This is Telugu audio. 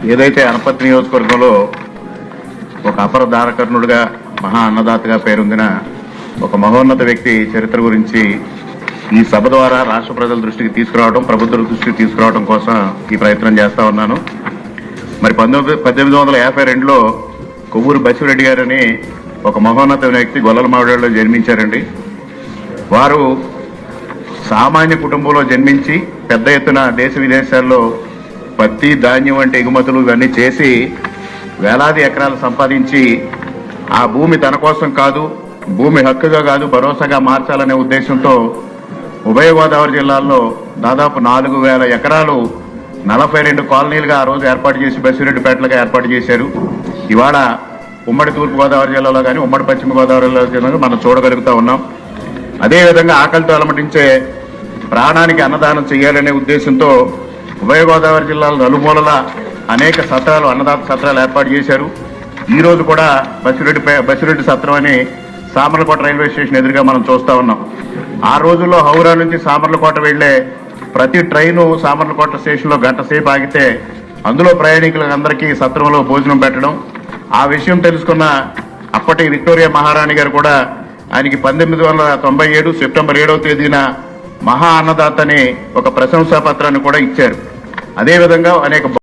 ఏదైతే అనపర్తి నియోజకవర్గంలో ఒక అపర దారకర్ణుడిగా మహా అన్నదాతగా పేరొందిన ఒక మహోన్నత వ్యక్తి చరిత్ర గురించి ఈ సభ ద్వారా రాష్ట్ర ప్రజల దృష్టికి తీసుకురావడం, ప్రభుత్వ దృష్టికి తీసుకురావడం కోసం ఈ ప్రయత్నం చేస్తా ఉన్నాను. మరి 1852లో కొవ్వూరు బసిరెడ్డి గారని ఒక మహోన్నత వ్యక్తి గొల్లలమావిడిలో జన్మించారండి. వారు సామాన్య కుటుంబంలో జన్మించి పెద్ద ఎత్తున దేశ విదేశాల్లో పత్తి, ధాన్యం వంటి ఎగుమతులు ఇవన్నీ చేసి వేలాది ఎకరాలు సంపాదించి ఆ భూమి తన కోసం కాదు, భూమి హక్కుగా కాదు, భరోసాగా మార్చాలనే ఉద్దేశంతో ఉభయ గోదావరి జిల్లాల్లో దాదాపు 4000 ఎకరాలు 42 కాలనీలుగా ఆ రోజు ఏర్పాటు చేసి బసిరెడ్డిపేటలుగా ఏర్పాటు చేశారు. ఇవాళ ఉమ్మడి తూర్పుగోదావరి జిల్లాలో కానీ ఉమ్మడి పశ్చిమ గోదావరి జిల్లాలో మనం చూడగలుగుతా ఉన్నాం. అదేవిధంగా ఆకలితో అలమటించే ప్రాణానికి అన్నదానం చేయాలనే ఉద్దేశంతో ఉభయ గోదావరి జిల్లాలో నలుమూలల అనేక సత్రాలు, అన్నదాత సత్రాలు ఏర్పాటు చేశారు. ఈ రోజు కూడా బసిరెడ్డి సత్రం అని సామర్లకోట రైల్వే స్టేషన్ ఎదురుగా మనం చూస్తా ఉన్నాం. ఆ రోజుల్లో హౌరా నుంచి సామర్లకోట వెళ్లే ప్రతి ట్రైను సామర్లకోట స్టేషన్లో గంట సేపు ఆగితే అందులో ప్రయాణికులందరికీ సత్రంలో భోజనం పెట్టడం, ఆ విషయం తెలుసుకున్న అప్పటి విక్టోరియా మహారాణి గారు కూడా ఆయనకి 1897 సెప్టెంబర్ 7వ తేదీన మహా అన్నదాత అని ఒక ప్రశంసా పత్రాన్ని కూడా ఇచ్చారు. అదేవిధంగా అనేక